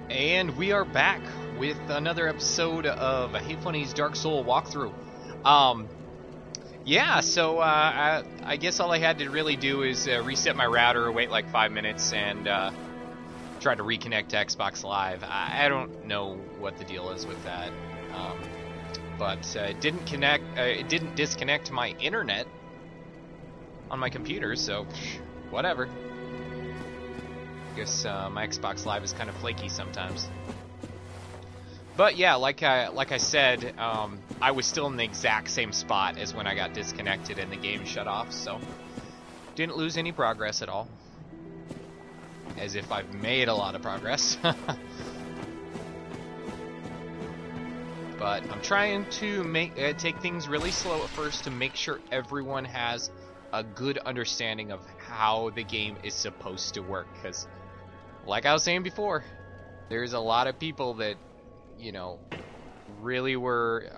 And we are back with another episode of Hey Funny's Dark Soul walkthrough. Yeah, so I guess all I had to really do is reset my router, wait like 5 minutes, and try to reconnect to Xbox Live. I don't know what the deal is with that, but it didn't connect. It didn't disconnect my internet on my computer, so whatever. Guess my Xbox Live is kind of flaky sometimes. But yeah, like I said, I was still in the exact same spot as when I got disconnected and the game shut off, so didn't lose any progress at all. As if I've made a lot of progress. But I'm trying to take things really slow at first to make sure everyone has a good understanding of how the game is supposed to work, because like I was saying before, there's a lot of people that, you know, really were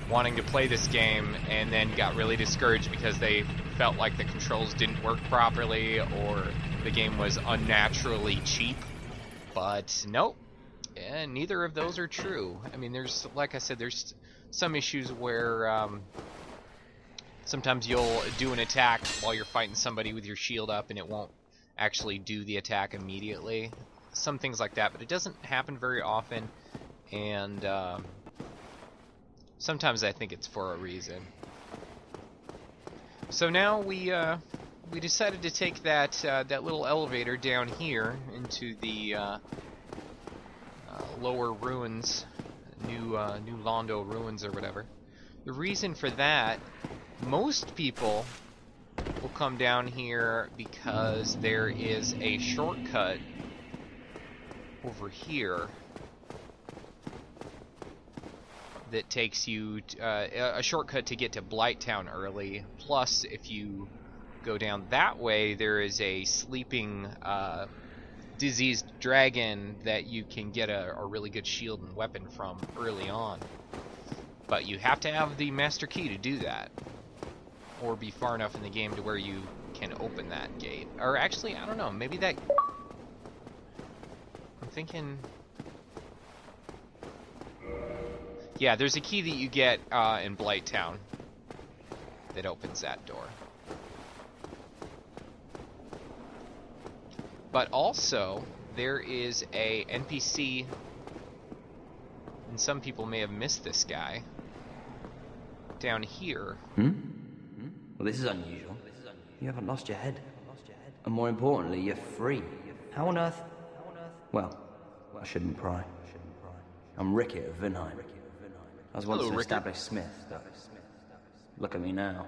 wanting to play this game and then got really discouraged because they felt like the controls didn't work properly or the game was unnaturally cheap. But nope, neither of those are true. I mean, there's, like I said, there's some issues where sometimes you'll do an attack while you're fighting somebody with your shield up and it won't actually do the attack immediately. Some things like that, but it doesn't happen very often, and sometimes I think it's for a reason. So now we decided to take that that little elevator down here into the lower ruins, New Londo ruins or whatever. The reason for that, most people will come down here because there is a shortcut over here that takes you a shortcut to get to Blighttown early. Plus, if you go down that way, there is a sleeping diseased dragon that you can get a really good shield and weapon from early on. But you have to have the master key to do that, or be far enough in the game to where you can open that gate. Or actually, I don't know, maybe that... I'm thinking... Yeah, there's a key that you get in Blighttown that opens that door. But also, there is a NPC, and some people may have missed this guy, down here. Well, this is unusual. You haven't lost your head. And more importantly, you're free. How on earth? Well, I shouldn't pry. I'm Rickett of Vinheim. I was once an established smith, but look at me now.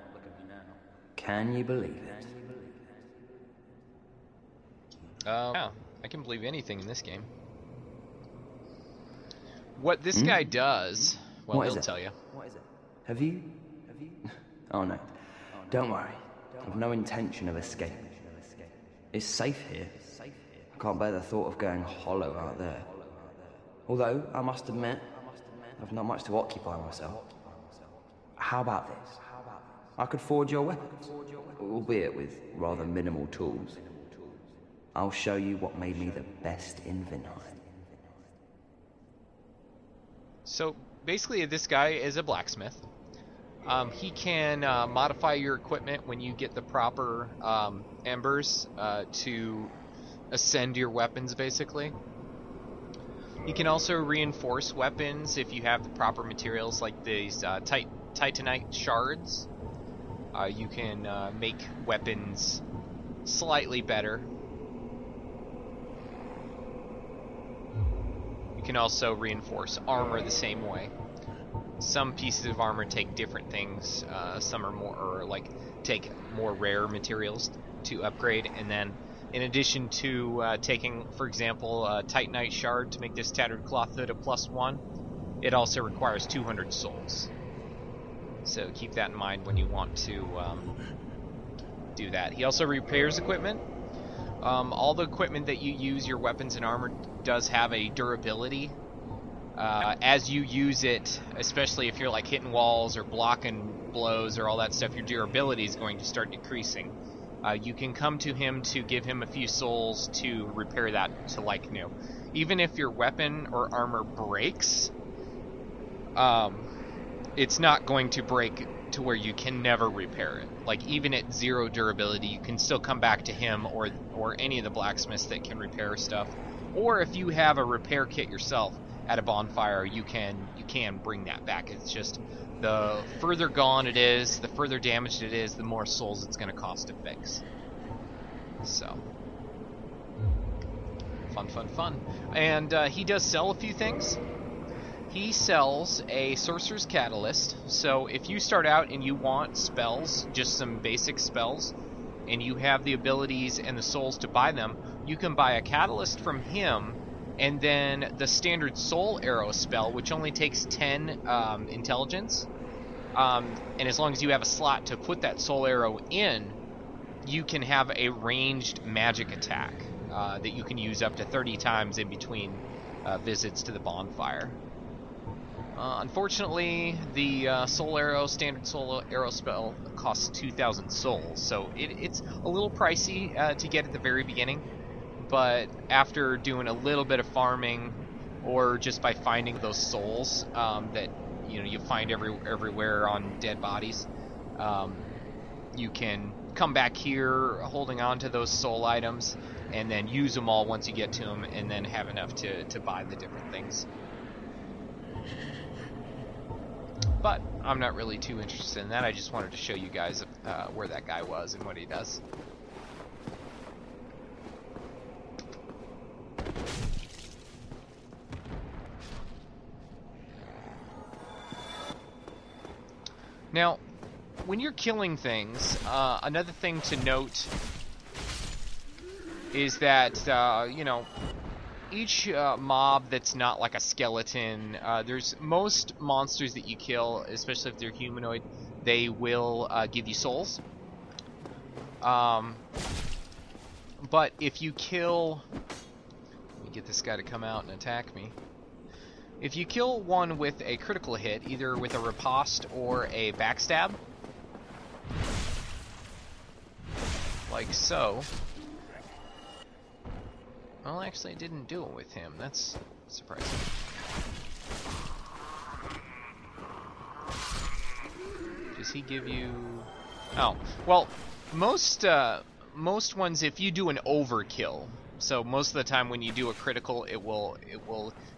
Can you believe it? Yeah, I can believe anything in this game. What this guy does, well, he'll tell you. What is it? Have you? Oh no. Don't worry. I've no intention of escaping. It's safe here. I can't bear the thought of going hollow out there. Although, I must admit, I've not much to occupy myself. How about this? I could forge your weapons, albeit with rather minimal tools. I'll show you what made me the best in Vinheim. So, basically, this guy is a blacksmith. He can modify your equipment when you get the proper embers to ascend your weapons, basically. He can also reinforce weapons if you have the proper materials, like these titanite shards. You can make weapons slightly better. You can also reinforce armor the same way. Some pieces of armor take different things. Some are more, or like take more rare materials to upgrade, and then in addition to taking, for example, a titanite shard to make this tattered cloth hood a +1, it also requires 200 souls. So keep that in mind when you want to do that. He also repairs equipment. All the equipment that you use, your weapons and armor, does have a durability. As you use it, especially if you're like hitting walls or blocking blows or all that stuff, your durability is going to start decreasing. you can come to him to give him a few souls to repair that to like new. Even if your weapon or armor breaks, it's not going to break to where you can never repair it. Like, even at 0 durability, you can still come back to him or any of the blacksmiths that can repair stuff. Or if you have a repair kit yourself at a bonfire, you can bring that back. It's just the further gone it is, the further damaged it is, the more souls it's going to cost to fix. So, fun. And he does sell a few things. He sells a Sorcerer's Catalyst, so if you start out and you want spells, just some basic spells, and you have the abilities and the souls to buy them, you can buy a Catalyst from him, and then the standard Soul Arrow spell, which only takes 10 intelligence, and as long as you have a slot to put that Soul Arrow in, you can have a ranged magic attack that you can use up to 30 times in between visits to the bonfire. Unfortunately, the standard Soul Arrow spell costs 2,000 souls, so it's a little pricey to get at the very beginning, but after doing a little bit of farming, or just by finding those souls that you find everywhere on dead bodies, you can come back here holding on to those soul items, and then use them all once you get to them, and then have enough to buy the different things. But I'm not really too interested in that. I just wanted to show you guys where that guy was and what he does. Now, when you're killing things, another thing to note is that, each mob that's not like a skeleton, there's most monsters that you kill, especially if they're humanoid, they will give you souls. But if you kill... Let me get this guy to come out and attack me. If you kill one with a critical hit, either with a riposte or a backstab, like so... Well, actually, I didn't do it with him. That's surprising. Does he give you... Oh, well, most ones, if you do an overkill, so most of the time when you do a critical, it will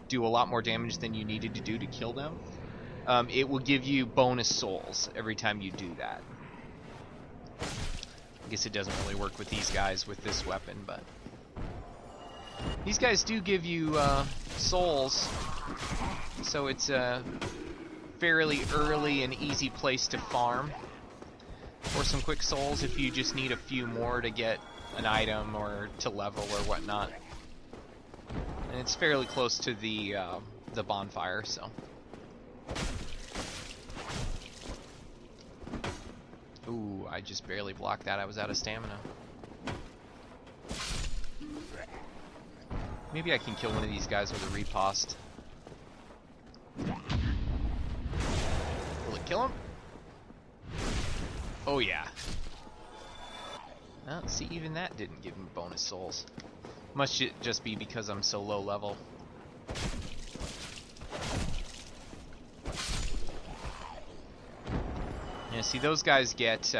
do a lot more damage than you needed to do to kill them. It will give you bonus souls every time you do that. I guess it doesn't really work with these guys with this weapon, but... These guys do give you souls, so it's a fairly early and easy place to farm for some quick souls if you just need a few more to get an item or to level or whatnot. And it's fairly close to the bonfire, so. Ooh, I just barely blocked that. I was out of stamina. Maybe I can kill one of these guys with a riposte. Will it kill him? Oh yeah. Well, see, even that didn't give him bonus souls. Must just be because I'm so low level. Yeah, see, those guys get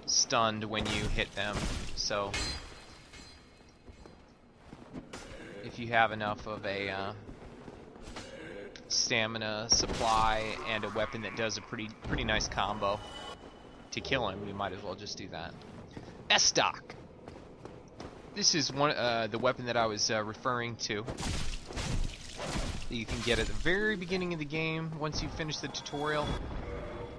stunned when you hit them, so... If you have enough of a stamina supply and a weapon that does a pretty nice combo to kill him, you might as well just do that. S-Stock. This is the weapon that I was referring to. That you can get at the very beginning of the game once you finish the tutorial,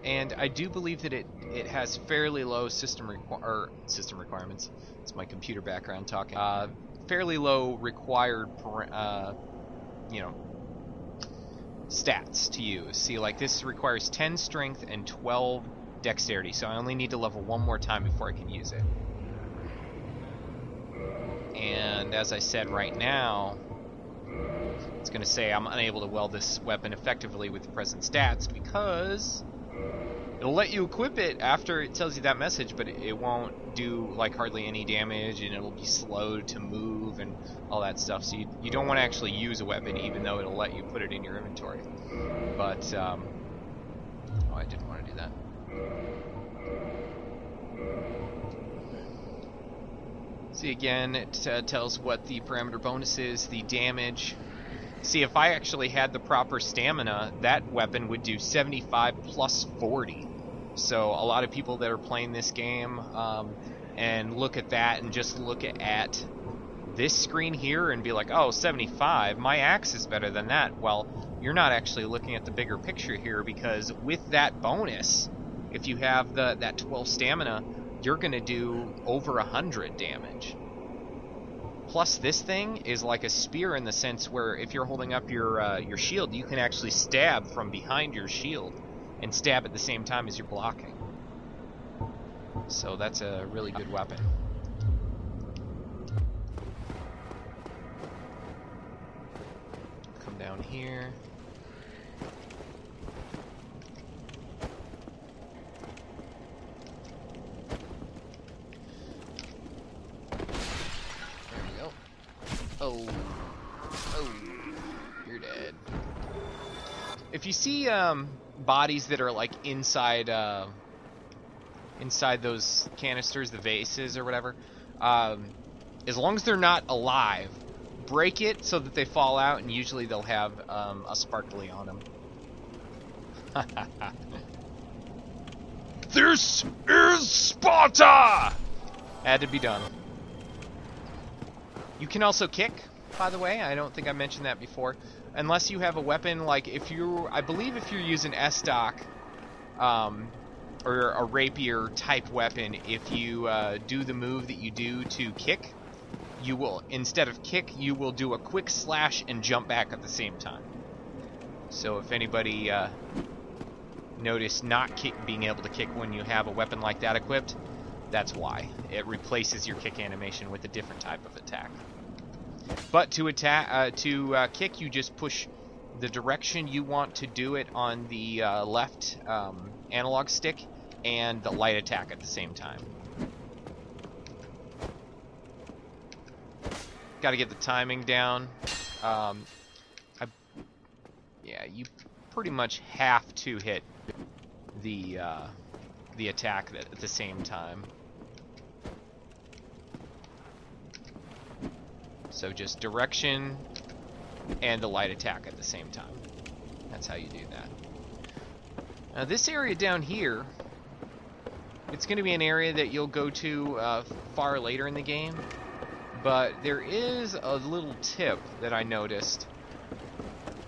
and I do believe that it has fairly low system requirements. It's my computer background talking. Fairly low required, stats to use. See, like this requires 10 strength and 12 dexterity, so I only need to level one more time before I can use it. And as I said, right now, it's going to say I'm unable to weld this weapon effectively with the present stats because It'll let you equip it after it tells you that message, but it won't do like hardly any damage, and it'll be slow to move and all that stuff. So you don't want to actually use a weapon, even though it'll let you put it in your inventory. But oh, I didn't want to do that. See, again, it tells what the parameter bonus is, the damage. See, if I actually had the proper stamina, that weapon would do 75 plus 40. So a lot of people that are playing this game and look at that and just look at this screen here and be like, oh, 75, my axe is better than that. Well, you're not actually looking at the bigger picture here, because with that bonus, if you have that 12 stamina, you're going to do over 100 damage. Plus, this thing is like a spear in the sense where if you're holding up your shield, you can actually stab from behind your shield and stab at the same time as you're blocking. So that's a really good weapon. Come down here. Oh, you're dead. If you see bodies that are like inside those canisters, the vases or whatever, as long as they're not alive, break it so that they fall out, and usually they'll have a sparkly on them. This is Sparta! Had to be done. You can also kick, by the way. I don't think I mentioned that before. Unless you have a weapon, like I believe if you're using S-Stock, or a rapier type weapon, if you do the move that you do to kick, you will, instead of kick, you will do a quick slash and jump back at the same time. So if anybody noticed not being able to kick when you have a weapon like that equipped, that's why. It replaces your kick animation with a different type of attack. But to kick, you just push the direction you want to do it on the left analog stick and the light attack at the same time. Got to get the timing down. Yeah, you pretty much have to hit the attack at the same time. So just direction and the light attack at the same time. That's how you do that. Now this area down here, it's going to be an area that you'll go to far later in the game. But there is a little tip that I noticed.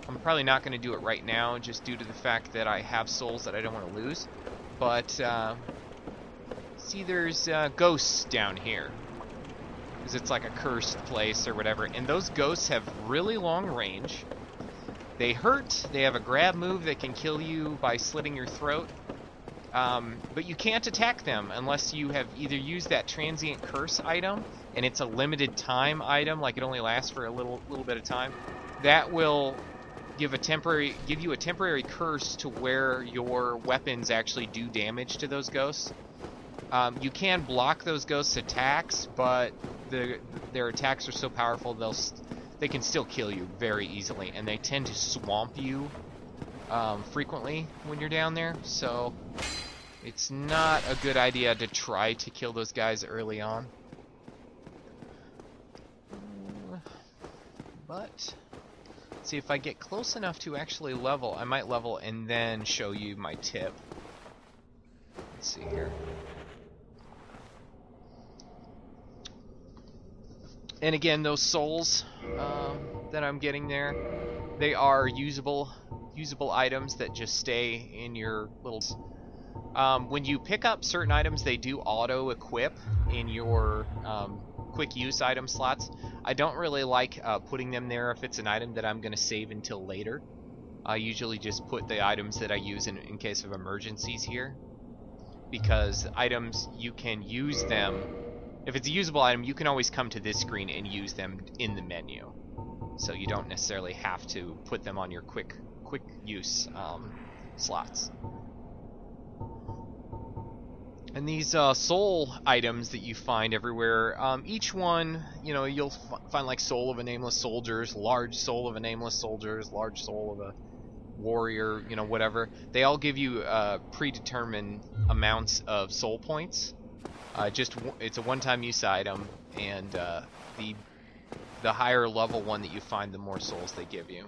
I'm probably not going to do it right now, just due to the fact that I have souls that I don't want to lose. But see, there's ghosts down here. Because it's like a cursed place or whatever. And those ghosts have really long range. They hurt. They have a grab move that can kill you by slitting your throat. But you can't attack them unless you have either used that transient curse item, and it's a limited time item, like it only lasts for a little bit of time. That will give you a temporary curse to where your weapons actually do damage to those ghosts. You can block those ghosts' attacks, but their attacks are so powerful they can still kill you very easily, and they tend to swamp you frequently when you're down there. So it's not a good idea to try to kill those guys early on. But see, if I get close enough to actually level, I might level and then show you my tip. Let's see here. And again, those souls that I'm getting there, they are usable items that just stay in your little... when you pick up certain items, they do auto-equip in your quick use item slots. I don't really like putting them there if it's an item that I'm going to save until later. I usually just put the items that I use in case of emergencies here. Because items, you can use them... If it's a usable item, you can always come to this screen and use them in the menu. So you don't necessarily have to put them on your quick use slots. And these soul items that you find everywhere, each one, you know, you'll find like soul of a nameless soldiers, large soul of a nameless soldiers, large soul of a warrior, you know, whatever. They all give you predetermined amounts of soul points. It's a one-time use item, and the higher level one that you find, the more souls they give you.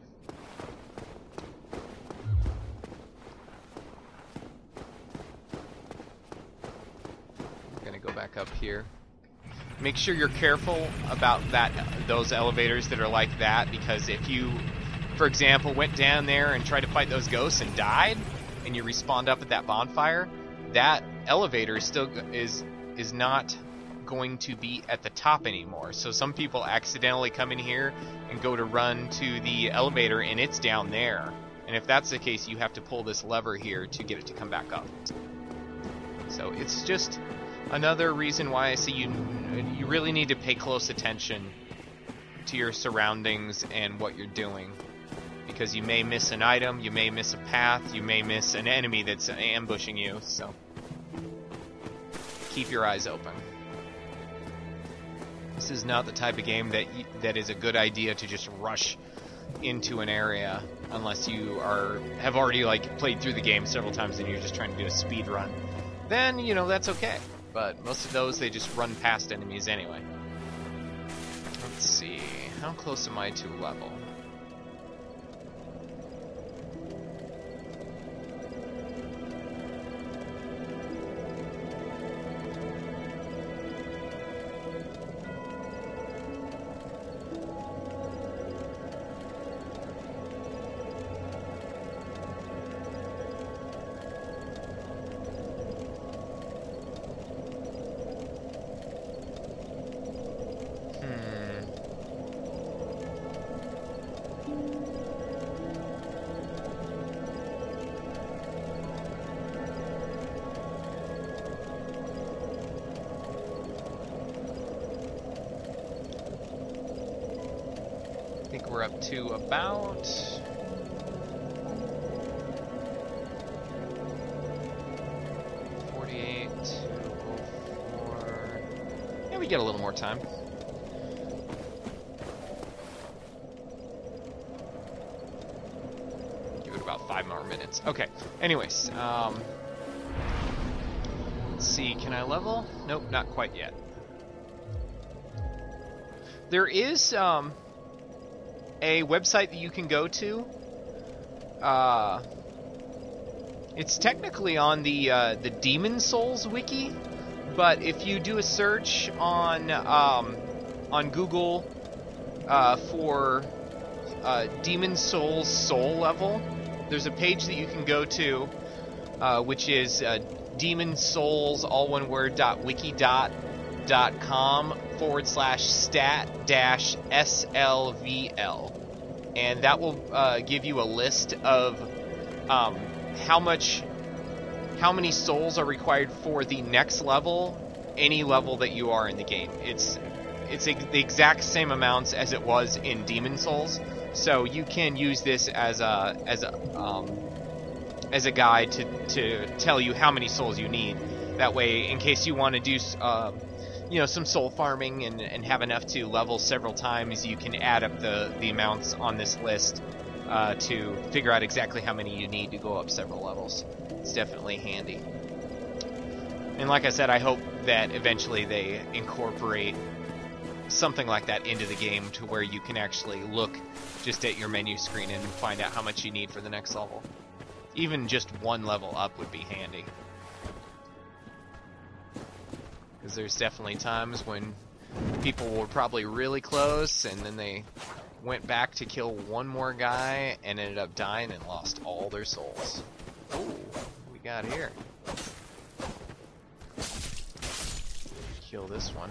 Go back up here. Make sure you're careful about those elevators that are like that, because if you, for example, went down there and tried to fight those ghosts and died, and you respawned up at that bonfire, that elevator is not going to be at the top anymore. So some people accidentally come in here and go to run to the elevator, and it's down there. And if that's the case, you have to pull this lever here to get it to come back up. So it's just another reason why I say you really need to pay close attention to your surroundings and what you're doing, because you may miss an item, you may miss a path, you may miss an enemy that's ambushing you, so keep your eyes open. This is not the type of game that is a good idea to just rush into an area unless you have already like played through the game several times and you're just trying to do a speed run. Then, you know, that's okay. But most of those, they just run past enemies anyway. Let's see. How close am I to level? I think we're up to about 48, 04. Yeah, we get a little more time. Give it about 5 more minutes. Okay. Anyways, let's see. Can I level? Nope, not quite yet. There is a website that you can go to. It's technically on the Demon Souls wiki, but if you do a search on Google for Demon Souls soul level, there's a page that you can go to, which is Demon Souls all one word .wiki.com/stat-slvl, and that will give you a list of how many souls are required for the next level, any level that you are in the game. It's the exact same amounts as it was in Demon Souls, so you can use this as a guide to tell you how many souls you need. That way, in case you want to do some soul farming and have enough to level several times, you can add up the amounts on this list to figure out exactly how many you need to go up several levels. It's definitely handy. And like I said, I hope that eventually they incorporate something like that into the game to where you can actually look just at your menu screen and find out how much you need for the next level. Even just one level up would be handy. Because there's definitely times when people were probably really close and then they went back to kill one more guy and ended up dying and lost all their souls. Ooh, what we got here? Kill this one.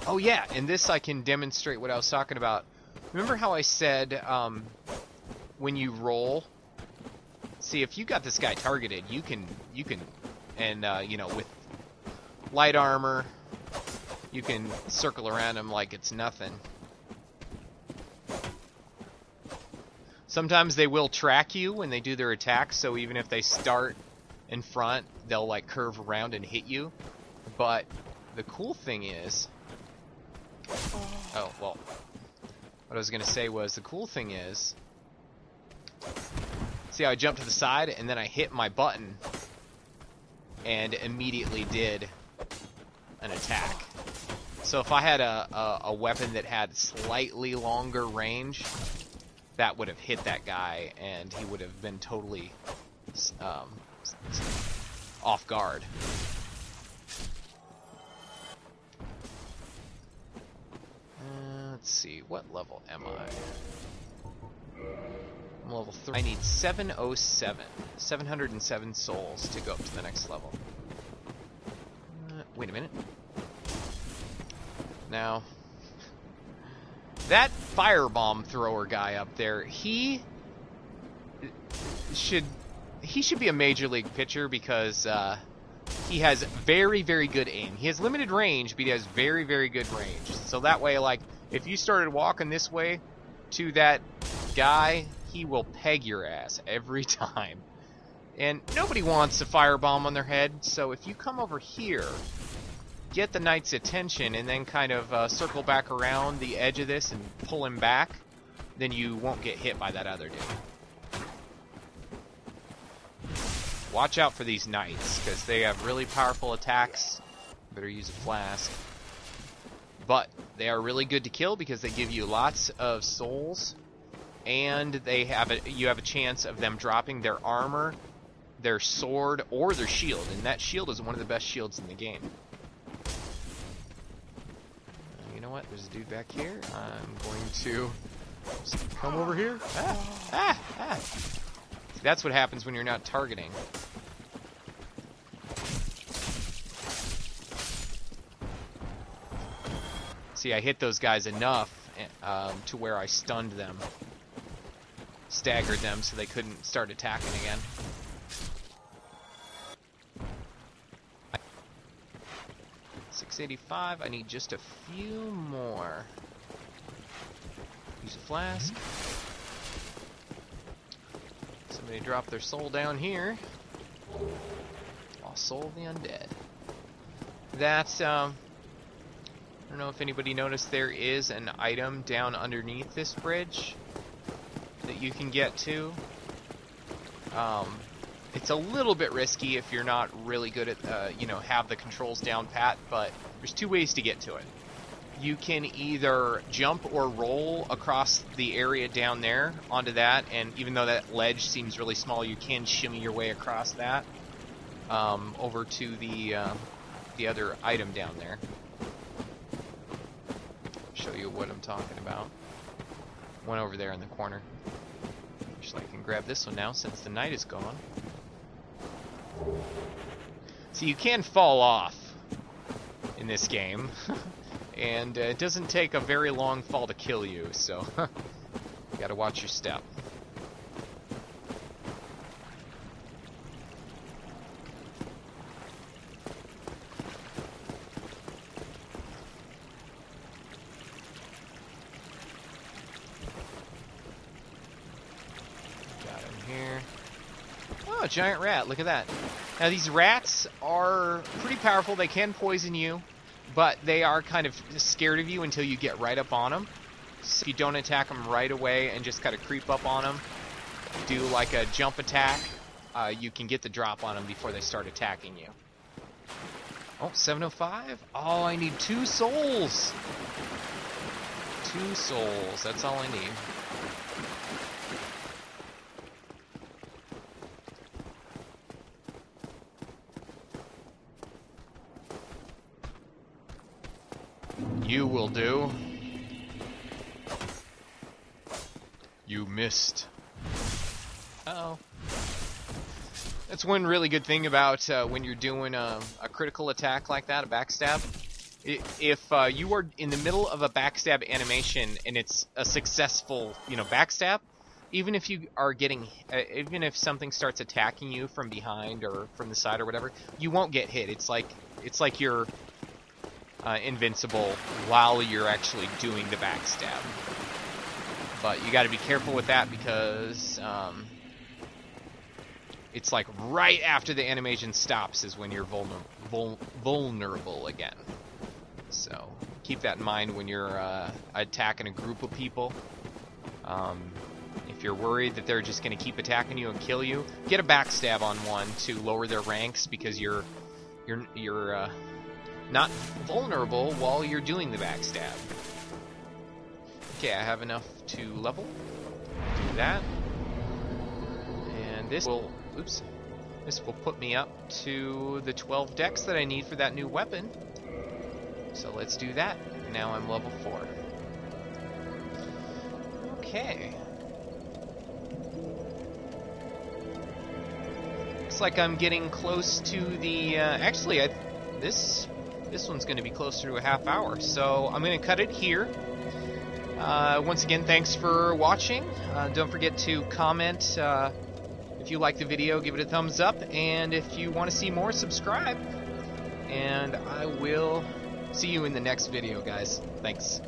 Oh yeah, in this I can demonstrate what I was talking about. Remember how I said when you roll, see if you got this guy targeted, you can and with light armor, you can circle around him like it's nothing. Sometimes they will track you when they do their attacks, so even if they start in front, they'll like curve around and hit you. But the cool thing is, oh well, what I was gonna say was the cool thing is, see how I jumped to the side and then I hit my button and immediately did an attack. So if I had a weapon that had slightly longer range, that would have hit that guy and he would have been totally off guard. Let's see, what level am I? I'm level 3. I need 707. 707 souls to go up to the next level. Wait a minute. Now, that firebomb thrower guy up there, he should be a major league pitcher because he has very, very good aim. He has limited range, but he has very, very good range. So that way, like, if you started walking this way to that guy, he will peg your ass every time. And nobody wants a firebomb on their head, so if you come over here, get the knight's attention, and then kind of circle back around the edge of this and pull him back, then you won't get hit by that other dude. Watch out for these knights, because they have really powerful attacks. Better use a flask. But they are really good to kill because they give you lots of souls, and they have you have a chance of them dropping their armor, their sword, or their shield, and that shield is one of the best shields in the game. You know what? There's a dude back here. I'm going to just come over here. That's what happens when you're not targeting. See, I hit those guys enough to where I stunned them. Staggered them so they couldn't start attacking again. $685, I need just a few more. Use a flask. Somebody drop their soul down here. Lost soul of the undead. That's, I don't know if anybody noticed, there is an item down underneath this bridge that you can get to. It's a little bit risky if you're not really good at, you know, have the controls down pat, but there's two ways to get to it. You can either jump or roll across the area down there onto that, and even though that ledge seems really small, you can shimmy your way across that over to the other item down there. Show you what I'm talking about. One over there in the corner. Actually, I can grab this one now since the night is gone. So you can fall off in this game, and it doesn't take a very long fall to kill you, so you gotta watch your step. Oh, a giant rat, look at that. Now these rats are pretty powerful, they can poison you, but they are kind of scared of you until you get right up on them. So if you don't attack them right away and just kind of creep up on them, do like a jump attack, you can get the drop on them before they start attacking you. Oh, 705? Oh, I need 2 souls! 2 souls, that's all I need. You will do. You missed. Uh-oh. That's one really good thing about when you're doing a critical attack like that, a backstab. If you are in the middle of a backstab animation and it's a successful, you know, backstab, even if you are getting, even if something starts attacking you from behind or from the side or whatever, you won't get hit. It's like you're invincible while you're actually doing the backstab. But you got to be careful with that because it's like right after the animation stops is when you're vulnerable again. So keep that in mind when you're attacking a group of people. If you're worried that they're just going to keep attacking you and kill you, get a backstab on one to lower their ranks, because you're not vulnerable while you're doing the backstab. Okay, I have enough to level. Do that. And this will, oops, this will put me up to the 12 dex that I need for that new weapon. So let's do that. Now I'm level 4. Okay. Looks like I'm getting close to the, actually, this one's going to be closer to a half hour, so I'm going to cut it here. Once again, thanks for watching. Don't forget to comment if you like the video, give it a thumbs up, and if you want to see more, subscribe. And I will see you in the next video, guys. Thanks.